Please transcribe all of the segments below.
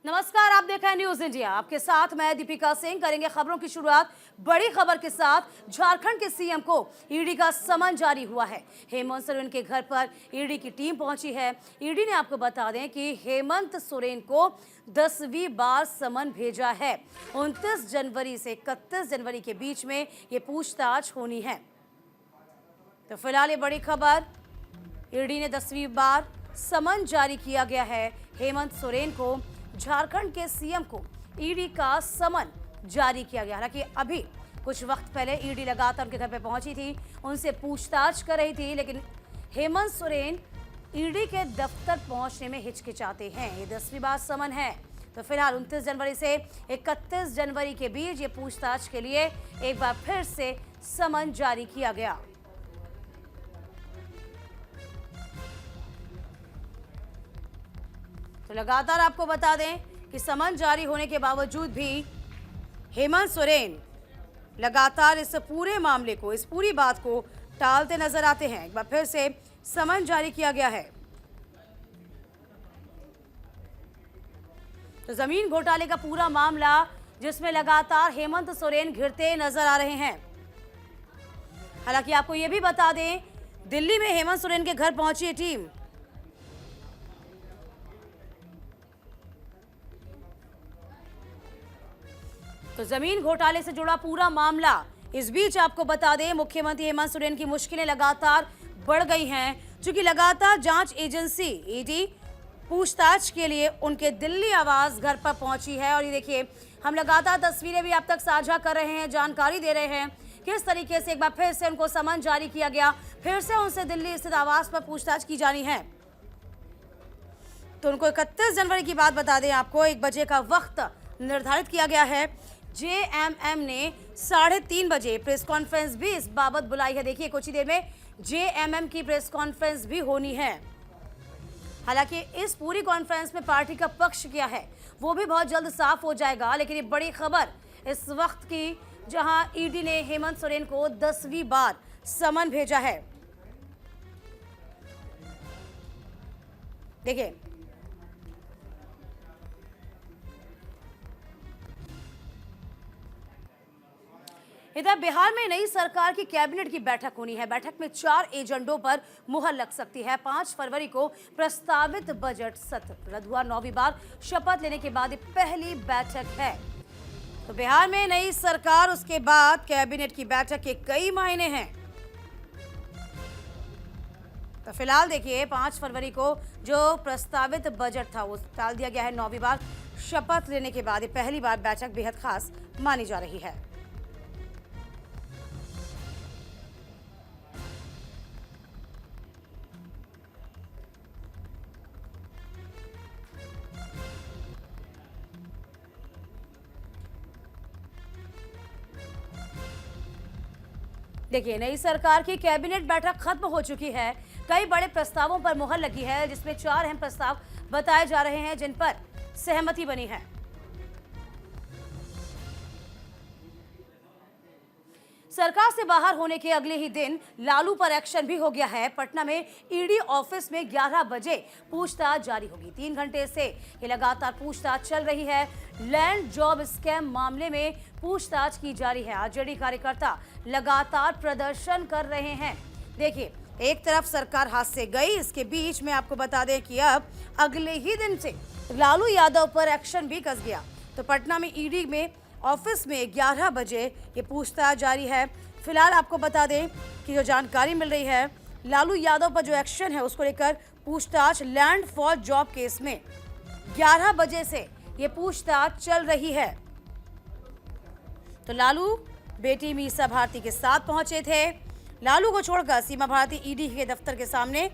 नमस्कार, आप देख रहे हैं न्यूज इंडिया। आपके साथ मैं दीपिका सिंह। करेंगे खबरों की शुरुआत बड़ी खबर के साथ। झारखंड के सीएम को ईडी का समन जारी हुआ है। हेमंत सोरेन के घर पर ईडी की टीम पहुंची है। ईडी ने आपको बता दें कि हेमंत सोरेन को 10वीं बार समन भेजा है। 29 जनवरी से 31 जनवरी के बीच में ये पूछताछ होनी है। तो फिलहाल ये बड़ी खबर, ईडी ने 10वीं बार समन जारी किया गया है। हेमंत सोरेन को, झारखंड के सीएम को ईडी का समन जारी किया गया। हालांकि अभी कुछ वक्त पहले ईडी लगातार उनके घर पे पहुंची थी, उनसे पूछताछ कर रही थी, लेकिन हेमंत सोरेन ईडी के दफ्तर पहुंचने में हिचकिचाते हैं। ये 10वीं बार समन है। तो फिलहाल 29 जनवरी से 31 जनवरी के बीच ये पूछताछ के लिए एक बार फिर से समन जारी किया गया। तो लगातार आपको बता दें कि समन जारी होने के बावजूद भी हेमंत सोरेन लगातार इस पूरे मामले को, इस पूरी बात को टालते नजर आते हैं। एक बार फिर से समन जारी किया गया है। तो जमीन घोटाले का पूरा मामला, जिसमें लगातार हेमंत सोरेन घिरते नजर आ रहे हैं। हालांकि आपको यह भी बता दें, दिल्ली में हेमंत सोरेन के घर पहुंची है टीम। तो जमीन घोटाले से जुड़ा पूरा मामला। इस बीच आपको बता दें, मुख्यमंत्री हेमंत सोरेन की मुश्किलें लगातार बढ़ गई हैं, क्योंकि लगातार जांच एजेंसी ईडी पूछताछ के लिए उनके दिल्ली आवास घर पर पहुंची है। और ये देखिए, हम लगातार तस्वीरें भी आप तक साझा कर रहे हैं, जानकारी दे रहे हैं किस तरीके से एक बार फिर से उनको समन जारी किया गया। फिर से उनसे दिल्ली स्थित आवास पर पूछताछ की जानी है। तो उनको 31 जनवरी की बात बता दें, आपको 1 बजे का वक्त निर्धारित किया गया है। जेएमएम ने 3:30 बजे प्रेस कॉन्फ्रेंस भी इस बाबत बुलाई है। देखिए, कुछ ही देर में जेएमएम की प्रेस कॉन्फ्रेंस भी होनी है। हालांकि इस पूरी कॉन्फ्रेंस में पार्टी का पक्ष क्या है वो भी बहुत जल्द साफ हो जाएगा। लेकिन ये बड़ी खबर इस वक्त की, जहां ईडी ने हेमंत सोरेन को 10वीं बार समन भेजा है। देखिए, इधर बिहार में नई सरकार की कैबिनेट की बैठक होनी है। बैठक में 4 एजेंडों पर मुहर लग सकती है। 5 फरवरी को प्रस्तावित बजट सत्र रद्द हुआ। 9वीं बार शपथ लेने के बाद पहली बैठक है। तो बिहार में नई सरकार, उसके बाद कैबिनेट की बैठक के कई महीने हैं। तो फिलहाल देखिए, 5 फरवरी को जो प्रस्तावित बजट था वो टाल दिया गया है। 9वीं बार शपथ लेने के बाद पहली बार बैठक बेहद खास मानी जा रही है। देखिए, नई सरकार की कैबिनेट बैठक खत्म हो चुकी है। कई बड़े प्रस्तावों पर मुहर लगी है, जिसमें 4 अहम प्रस्ताव बताए जा रहे हैं जिन पर सहमति बनी है। सरकार से बाहर होने के अगले ही दिन लालू पर एक्शन भी हो गया है। पटना में ईडी ऑफिस में 11 बजे पूछताछ जारी होगी। 3 घंटे से ये लगातार पूछताछ चल रही है। लैंड जॉब स्कैम मामले में पूछताछ की जा रही है। आरजेडी कार्यकर्ता लगातार प्रदर्शन कर रहे हैं। देखिए, एक तरफ सरकार हाथ से गई, इसके बीच में आपको बता दें कि अब अगले ही दिन से लालू यादव पर एक्शन भी कस गया। तो पटना में ईडी में ऑफिस में 11 बजे ये पूछताछ जारी है। फिलहाल आपको बता दें कि जो जानकारी मिल रही है, लालू यादव पर जो एक्शन है उसको लेकर पूछताछ लैंड फॉर जॉब केस में 11 बजे से ये पूछताछ चल रही है। तो लालू बेटी मीसा भारती के साथ पहुंचे थे। लालू को छोड़कर सीमा भारती ईडी के दफ्तर के सामने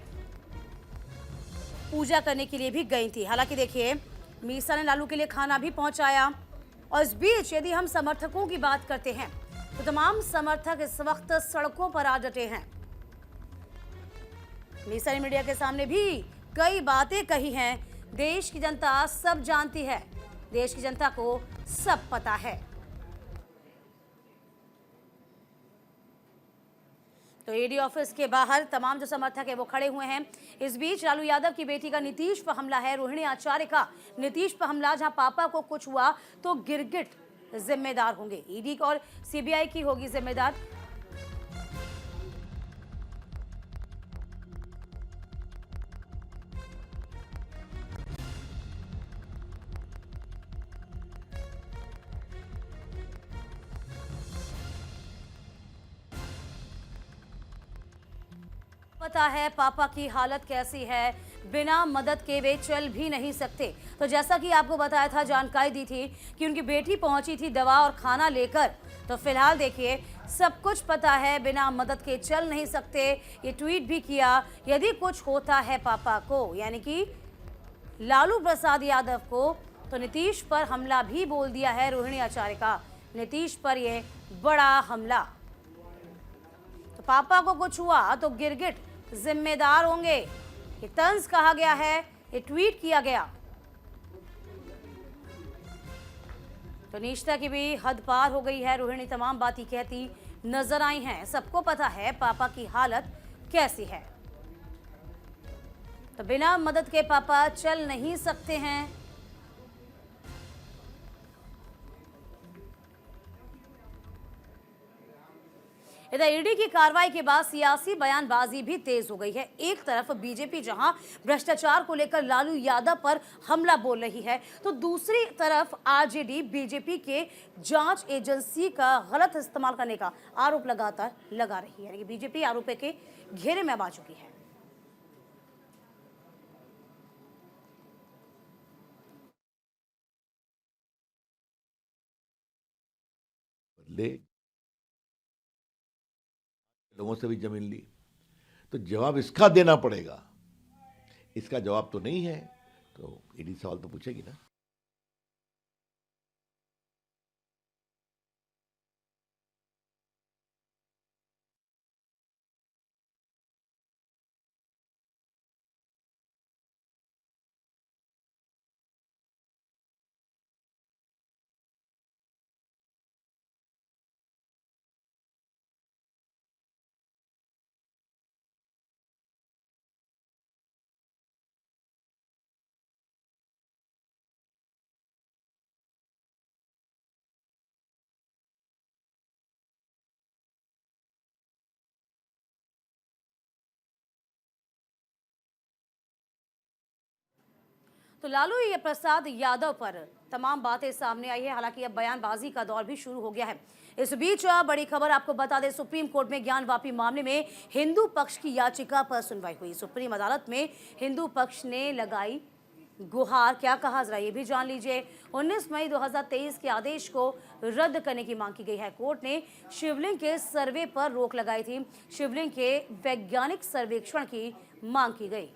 पूजा करने के लिए भी गई थी। हालांकि देखिए, मीसा ने लालू के लिए खाना भी पहुंचाया। और इस बीच यदि हम समर्थकों की बात करते हैं तो तमाम समर्थक इस वक्त सड़कों पर आ डटे हैं। मीसा ने मीडिया के सामने भी कई बातें कही हैं। देश की जनता सब जानती है, देश की जनता को सब पता है। तो ईडी ऑफिस के बाहर तमाम जो समर्थक है वो खड़े हुए हैं। इस बीच लालू यादव की बेटी का नीतीश पर हमला है। रोहिणी आचार्य का नीतीश पर हमला, जहां पापा को कुछ हुआ तो गिरगिट जिम्मेदार होंगे। ईडी और सीबीआई की होगी जिम्मेदार। पता है पापा की हालत कैसी है, बिना मदद के वे चल भी नहीं सकते। तो जैसा कि आपको बताया था, जानकारी दी थी कि उनकी बेटी पहुंची थी दवा और खाना लेकर। तो फिलहाल देखिए, सब कुछ पता है, बिना मदद के चल नहीं सकते। ये ट्वीट भी किया, यदि कुछ होता है पापा को, यानी कि लालू प्रसाद यादव को, तो नीतीश पर हमला भी बोल दिया है रोहिणी आचार्य का। नीतीश पर यह बड़ा हमला। तो पापा को कुछ हुआ तो गिरगिट जिम्मेदार होंगे, ये तंज कहा गया है, ये ट्वीट किया गया। तो नीचता की भी हद पार हो गई है। रोहिणी तमाम बातें कहती नजर आई हैं। सबको पता है पापा की हालत कैसी है, तो बिना मदद के पापा चल नहीं सकते हैं। इधर ईडी की कार्रवाई के बाद सियासी बयानबाजी भी तेज हो गई है। एक तरफ बीजेपी जहां भ्रष्टाचार को लेकर लालू यादव पर हमला बोल रही है, तो दूसरी तरफ आरजेडी बीजेपी के जांच एजेंसी का गलत इस्तेमाल करने का आरोप लगातार लगा रही है। यानी कि बीजेपी आरोप के घेरे में आ चुकी है। लोगों से भी जमीन ली, तो जवाब इसका देना पड़ेगा। इसका जवाब तो नहीं है, तो ईडी सवाल तो पूछेगी ना। तो लालू प्रसाद यादव पर तमाम बातें सामने आई है। हालांकि अब बयानबाजी का दौर भी शुरू हो गया है। इस बीच बड़ी खबर आपको बता दें, सुप्रीम कोर्ट में ज्ञानवापी मामले में हिंदू पक्ष की याचिका पर सुनवाई हुई। सुप्रीम अदालत में हिंदू पक्ष ने लगाई गुहार। क्या कहा, जरा ये भी जान लीजिए। 19 मई 2023 के आदेश को रद्द करने की मांग की गई है। कोर्ट ने शिवलिंग के सर्वे पर रोक लगाई थी। शिवलिंग के वैज्ञानिक सर्वेक्षण की मांग की गई।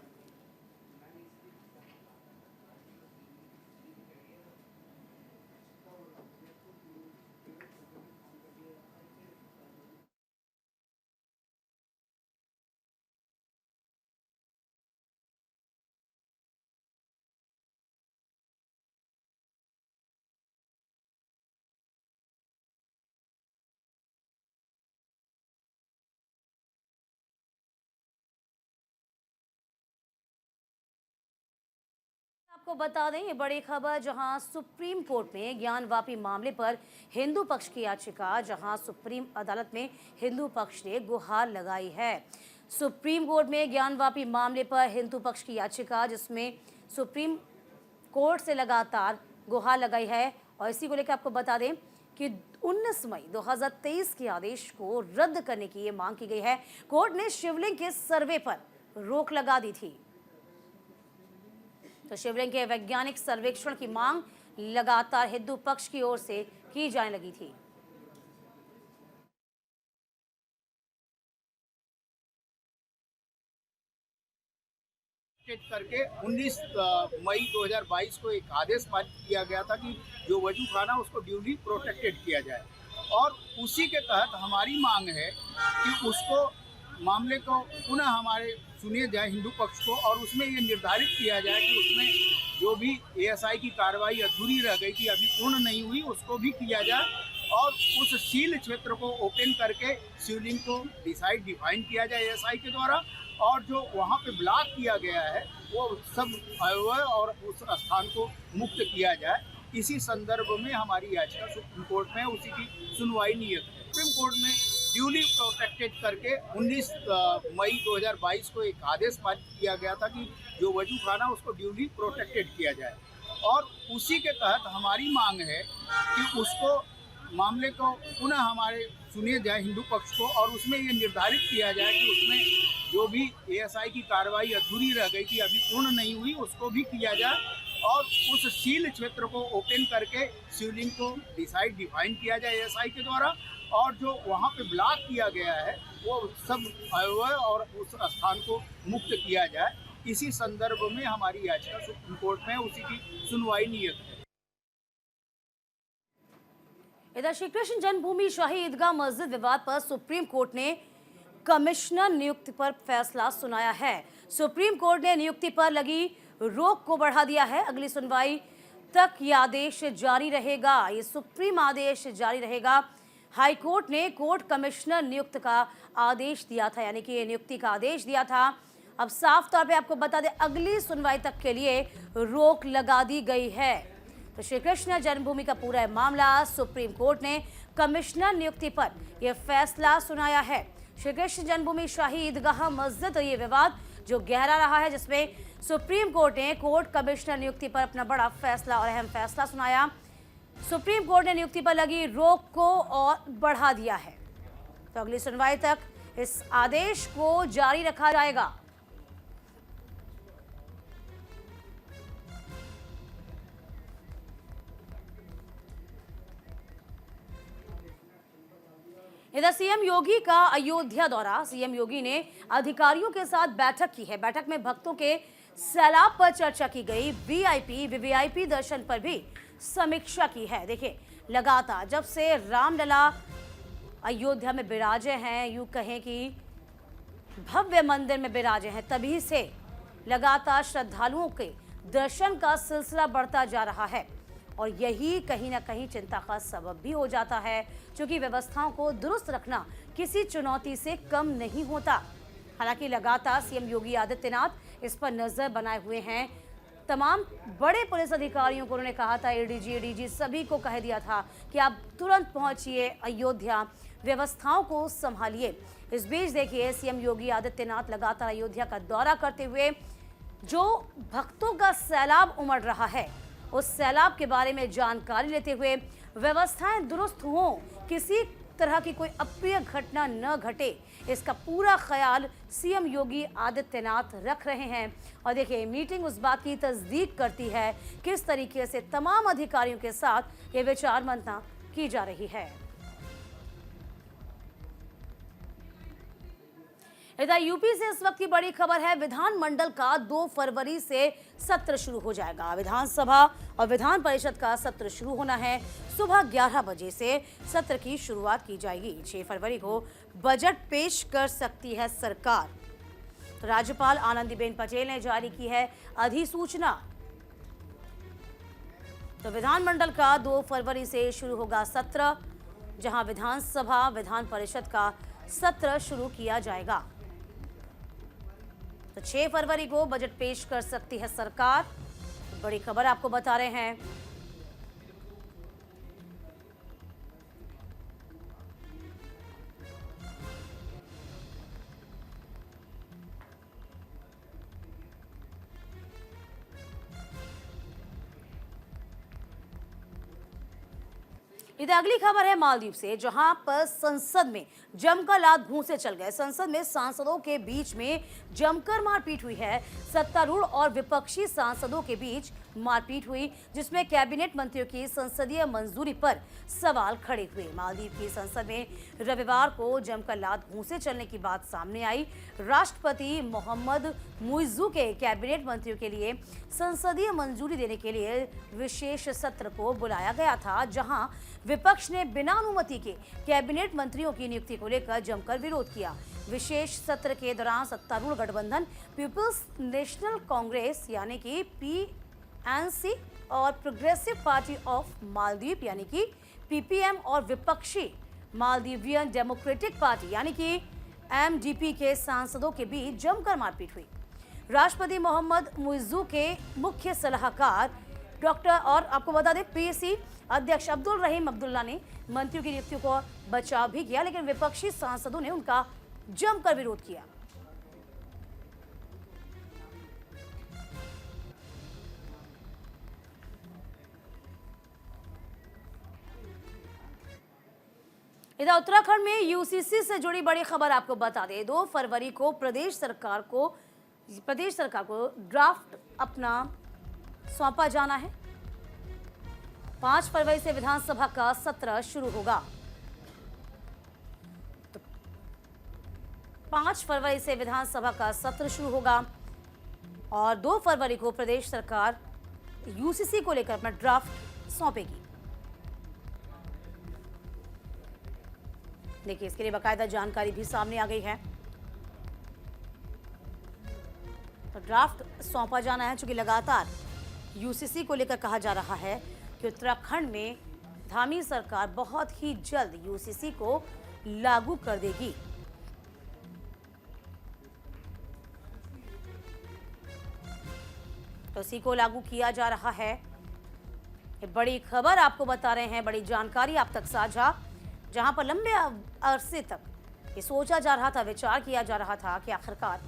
आपको बता दें, ये बड़ी खबर, जहां सुप्रीम कोर्ट में ज्ञानवापी मामले पर हिंदू पक्ष की याचिका, जहां सुप्रीम अदालत में हिंदू पक्ष ने गुहार लगाई है। सुप्रीम कोर्ट में ज्ञानवापी मामले पर हिंदू पक्ष की याचिका, जिसमें सुप्रीम कोर्ट से लगातार गुहार लगाई है। और इसी को लेकर आपको बता दें कि 19 मई 2023 के आदेश को रद्द करने की ये मांग की गई है। कोर्ट ने शिवलिंग के सर्वे पर रोक लगा दी थी। तो शिवलिंग के वैज्ञानिक सर्वेक्षण की मांग लगातार हिंदू पक्ष की ओर से की जाने लगी थी। करके 19 मई 2022 को एक आदेश पारित किया गया था कि जो वजू खाना उसको ड्यूली प्रोटेक्टेड किया जाए, और उसी के तहत हमारी मांग है कि उसको मामले को पुनः हमारे सुने जाए हिंदू पक्ष को, और उसमें ये निर्धारित किया जाए कि उसमें जो भी एएसआई की कार्रवाई अधूरी रह गई थी, अभी पूर्ण नहीं हुई, उसको भी किया जाए, और उस सील क्षेत्र को ओपन करके शिवलिंग को डिफाइन किया जाए एएसआई के द्वारा, और जो वहाँ पे ब्लॉक किया गया है वो सब अवयव और उस स्थान को मुक्त किया जाए। इसी संदर्भ में हमारी याचिका सुप्रीम कोर्ट में उसी की सुनवाई नियत है। सुप्रीम कोर्ट ने ड्यूली प्रोटेक्टेड करके 19 मई 2022 को एक आदेश पारित किया गया था कि जो वजू खाना उसको ड्यूली प्रोटेक्टेड किया जाए, और उसी के तहत हमारी मांग है कि उसको मामले को पुनः हमारे सुने जाए हिंदू पक्ष को, और उसमें ये निर्धारित किया जाए कि उसमें जो भी एएसआई की कार्रवाई अधूरी रह गई थी, अभी पूर्ण नहीं हुई, उसको भी किया जाए, और उस सील क्षेत्र को ओपन करके शिवलिंग को डिफाइन किया जाए एएसआई के द्वारा, और जो वहाँ पे ब्लॉक किया गया है वो सब अवयव और उस स्थान को मुक्त किया जाए। इसी संदर्भ में हमारी याचिका सुप्रीम कोर्ट में उसी की सुनवाई नियत है। इधर श्री कृष्ण जन्मभूमि शाही ईदगाह मस्जिद विवाद पर सुप्रीम कोर्ट ने कमिश्नर नियुक्ति पर फैसला सुनाया है। सुप्रीम कोर्ट ने नियुक्ति पर लगी रोक को बढ़ा दिया है। अगली सुनवाई तक ये आदेश जारी रहेगा, ये सुप्रीम आदेश जारी रहेगा। हाई कोर्ट ने कोर्ट कमिश्नर नियुक्त का आदेश दिया था, यानी कि ये नियुक्ति का आदेश दिया था। अब साफ तौर पे आपको बता दें, अगली सुनवाई तक के लिए रोक लगा दी गई है। तो श्री कृष्ण जन्मभूमि का पूरा मामला सुप्रीम कोर्ट ने कमिश्नर नियुक्ति पर यह फैसला सुनाया है। श्री कृष्ण जन्मभूमि शाही ईदगाह मस्जिद ये विवाद जो गहरा रहा है, जिसमें सुप्रीम कोर्ट ने कोर्ट कमिश्नर नियुक्ति पर अपना बड़ा फैसला और अहम फैसला सुनाया। सुप्रीम कोर्ट ने नियुक्ति पर लगी रोक को और बढ़ा दिया है। तो अगली सुनवाई तक इस आदेश को जारी रखा जाएगा। इधर सीएम योगी का अयोध्या दौरा। सीएम योगी ने अधिकारियों के साथ बैठक की है। बैठक में भक्तों के सैलाब पर चर्चा की गई। वीआईपी वीवीआईपी दर्शन पर भी समीक्षा की है। देखिए, लगातार जब से रामलला अयोध्या में विराजे हैं, यूं कहें कि भव्य मंदिर में विराजे हैं, तभी से लगातार श्रद्धालुओं के दर्शन का सिलसिला बढ़ता जा रहा है, और यही कहीं ना कहीं चिंता का सबब भी हो जाता है, क्योंकि व्यवस्थाओं को दुरुस्त रखना किसी चुनौती से कम नहीं होता। हालांकि लगातार सीएम योगी आदित्यनाथ इस पर नजर बनाए हुए हैं। तमाम बड़े पुलिस अधिकारियों को उन्होंने कहा था, एडीजी सभी को कह दिया था कि आप तुरंत पहुंचिए अयोध्या, व्यवस्थाओं को संभालिए। इस बीच देखिए, सीएम योगी आदित्यनाथ लगातार अयोध्या का दौरा करते हुए जो भक्तों का सैलाब उमड़ रहा है, उस सैलाब के बारे में जानकारी लेते हुए व्यवस्थाएं दुरुस्त हों, किसी तरह की कोई अप्रिय घटना न घटे, इसका पूरा ख्याल सीएम योगी आदित्यनाथ रख रहे हैं। और देखिए, मीटिंग उस बात की तस्दीक करती है किस तरीके से तमाम अधिकारियों के साथ ये विचार मंथना की जा रही है। इधर यूपी से इस वक्त की बड़ी खबर है। विधानमंडल का 2 फरवरी से सत्र शुरू हो जाएगा। विधानसभा और विधान परिषद का सत्र शुरू होना है। सुबह 11 बजे से सत्र की शुरुआत की जाएगी। 6 फरवरी को बजट पेश कर सकती है सरकार। तो राज्यपाल आनंदीबेन पटेल ने जारी की है अधिसूचना। तो विधानमंडल का 2 फरवरी से शुरू होगा सत्र, जहां विधानसभा विधान परिषद का सत्र शुरू किया जाएगा। तो 6 फरवरी को बजट पेश कर सकती है सरकार। बड़ी खबर आपको बता रहे हैं। इधर अगली खबर है मालदीव से, जहां पर संसद में जमकर लात भूसे चल गए। संसद में सांसदों के बीच में जमकर मारपीट हुई है। सत्तारूढ़ और विपक्षी सांसदों के बीच मारपीट हुई, जिसमें कैबिनेट मंत्रियों की संसदीय मंजूरी पर सवाल खड़े हुए। मालदीव की संसद में रविवार को जमकर लात भूसे चलने की बात सामने आई। राष्ट्रपति मोहम्मद मुइज्जू के कैबिनेट मंत्रियों के लिए संसदीय मंजूरी देने के लिए विशेष सत्र को बुलाया गया था, जहां विपक्ष ने बिना अनुमति के कैबिनेट मंत्रियों की नियुक्ति को लेकर जमकर विरोध किया। विशेष सत्र के दौरान सत्तारूढ़ गठबंधन पीपल्स नेशनल कांग्रेस यानी कि PNC और प्रोग्रेसिव पार्टी ऑफ मालदीव यानी कि पीपीएम और विपक्षी मालदीवियन डेमोक्रेटिक पार्टी यानी कि एमडीपी के सांसदों के बीच जमकर मारपीट हुई। राष्ट्रपति मोहम्मद मुइज्जू के मुख्य सलाहकार डॉक्टर और आपको बता दें पीएसी अध्यक्ष अब्दुल रहीम अब्दुल्ला ने मंत्रियों की नियुक्तियों को बचाव भी किया, लेकिन विपक्षी सांसदों ने उनका जमकर विरोध किया। इधर उत्तराखंड में यूसीसी से जुड़ी बड़ी खबर आपको बता दें। 2 फरवरी को प्रदेश सरकार को ड्राफ्ट अपना सौंपा जाना है। 5 फरवरी से विधानसभा का सत्र शुरू होगा। तो 5 फरवरी से विधानसभा का सत्र शुरू होगा और 2 फरवरी को प्रदेश सरकार यूसीसी को लेकर अपना ड्राफ्ट सौंपेगी। देखिए, इसके लिए बाकायदा जानकारी भी सामने आ गई है। तो ड्राफ्ट सौंपा जाना है, चूंकि लगातार यूसीसी को लेकर कहा जा रहा है कि उत्तराखंड में धामी सरकार बहुत ही जल्द यूसीसी को लागू कर देगी। तो इसी को लागू किया जा रहा है। ये बड़ी खबर आपको बता रहे हैं, बड़ी जानकारी आप तक साझा, जहां पर लंबे अरसे तक ये सोचा जा रहा था, विचार किया जा रहा था कि आखिरकार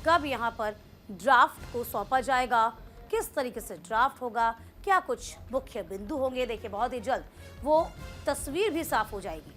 कब यहां पर ड्राफ्ट को सौंपा जाएगा, किस तरीके से ड्राफ्ट होगा, क्या कुछ मुख्य बिंदु होंगे। देखिए, बहुत ही जल्द वो तस्वीर भी साफ हो जाएगी।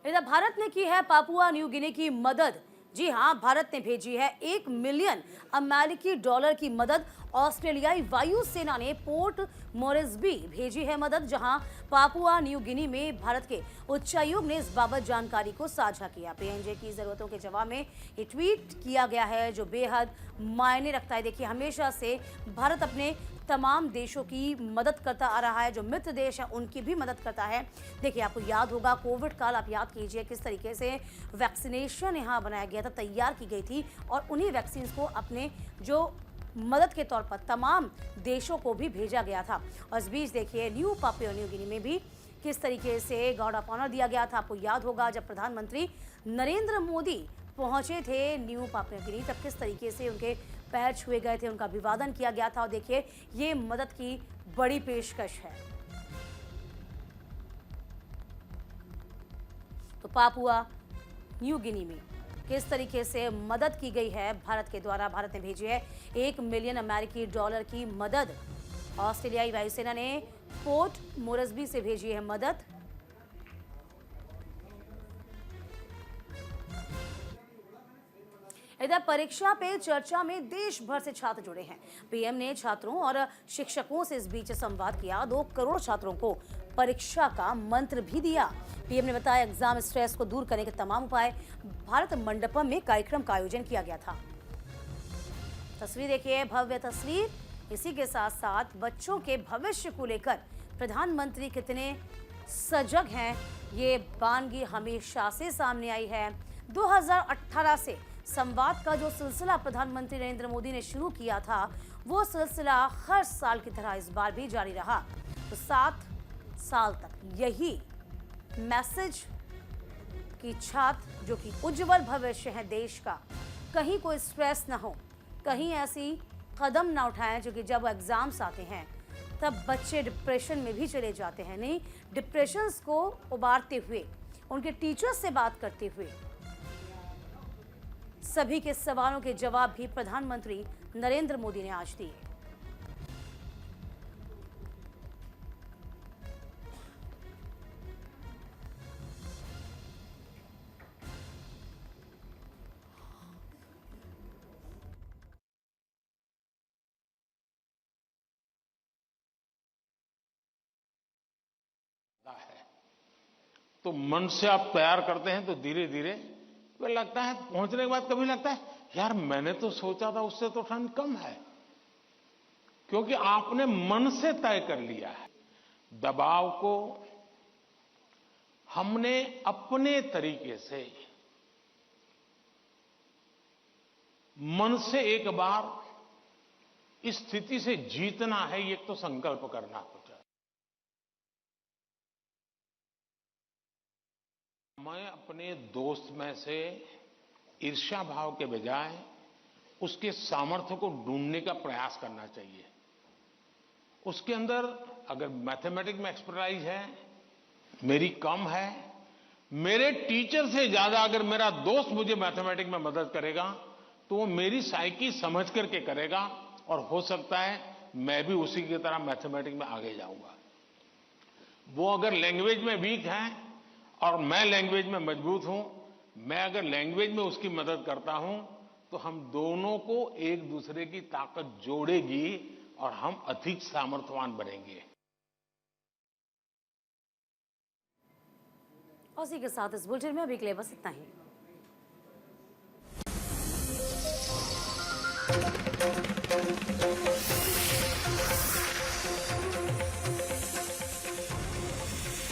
इधर भारत ने की है पापुआ न्यू गिनी की मदद। जी हां, भारत ने भेजी है $1 मिलियन अमेरिकी डॉलर की मदद। ऑस्ट्रेलियाई वायुसेना ने पोर्ट मोरेस्बी भेजी है मदद, जहां पापुआ न्यू गिनी में भारत के उच्चायुक्त ने इस बाबत जानकारी को साझा किया। पीएनजी की जरूरतों के जवाब में ये ट्वीट किया गया है, जो बेहद मायने रखता है। देखिए, हमेशा से भारत अपने तमाम देशों की मदद करता आ रहा है, जो मित्र देश है उनकी भी मदद करता है। देखिए, आपको याद होगा कोविड काल, आप याद कीजिए किस तरीके से वैक्सीनेशन यहाँ बनाया गया था, तैयार की गई थी, और उन्हीं वैक्सीन को अपने जो मदद के तौर पर तमाम देशों को भी भेजा गया था। और इस बीच देखिए, न्यू पापुआ न्यू गिनी में भी किस तरीके से गार्ड ऑफ ऑनर दिया गया था। आपको याद होगा जब प्रधानमंत्री नरेंद्र मोदी पहुंचे थे न्यू पापुआ न्यू गिनी, तब किस तरीके से उनके पैर छुए गए थे, उनका अभिवादन किया गया था। और देखिए, ये मदद की बड़ी पेशकश है। तो पापुआ न्यू गिनी में किस तरीके से मदद की गई है भारत के द्वारा। भारत ने भेजी है $1 मिलियन अमेरिकी डॉलर की मदद। ऑस्ट्रेलियाई वायुसेना ने पोर्ट मोरेस्बी से भेजी है मदद। इधर परीक्षा पे चर्चा में देश भर से छात्र जुड़े हैं। पीएम ने छात्रों और शिक्षकों से इस बीच संवाद किया। 2 करोड़ छात्रों को परीक्षा का मंत्र भी दिया। पीएम ने बताया एग्जाम स्ट्रेस को दूर करने के तमाम उपाय। भारत मंडपम में कार्यक्रम का आयोजन किया गया था। तस्वीर देखिए, भव्य तस्वीर। इसी के साथ साथ बच्चों के भविष्य को लेकर प्रधानमंत्री कितने सजग हैं, ये बानगी हमेशा से सामने आई है। 2018 से संवाद का जो सिलसिला प्रधानमंत्री नरेंद्र मोदी ने शुरू किया था, वो सिलसिला हर साल की तरह इस बार भी जारी रहा। तो 7 साल तक यही मैसेज की छात्र, जो कि उज्जवल भविष्य है देश का, कहीं कोई स्ट्रेस ना हो, कहीं ऐसी कदम ना उठाएं जो कि जब एग्जाम्स आते हैं तब बच्चे डिप्रेशन में भी चले जाते हैं। नहीं, डिप्रेशंस को उबारते हुए, उनके टीचर्स से बात करते हुए सभी के सवालों के जवाब भी प्रधानमंत्री नरेंद्र मोदी ने आज दिए। है तो मन से आप तैयार करते हैं तो धीरे धीरे तो लगता है, पहुंचने के बाद कभी लगता है यार मैंने तो सोचा था उससे तो ठंड कम है, क्योंकि आपने मन से तय कर लिया है। दबाव को हमने अपने तरीके से मन से एक बार इस स्थिति से जीतना है, ये तो संकल्प करना होता है। मैं अपने दोस्त में से ईर्ष्या भाव के बजाय उसके सामर्थ्य को ढूंढने का प्रयास करना चाहिए। उसके अंदर अगर मैथमेटिक्स में एक्सपर्टाइज है, मेरी कम है, मेरे टीचर से ज्यादा अगर मेरा दोस्त मुझे मैथमेटिक्स में मदद करेगा तो वो मेरी साइकी समझ करके करेगा, और हो सकता है मैं भी उसी की तरह मैथमेटिक्स में आगे जाऊंगा। वो अगर लैंग्वेज में वीक है और मैं लैंग्वेज में मजबूत हूं, मैं अगर लैंग्वेज में उसकी मदद करता हूं तो हम दोनों को एक दूसरे की ताकत जोड़ेगी और हम अधिक सामर्थ्यवान बनेंगे। और इसी के साथ इस बुलेटिन में अभी के लिए बस इतना ही।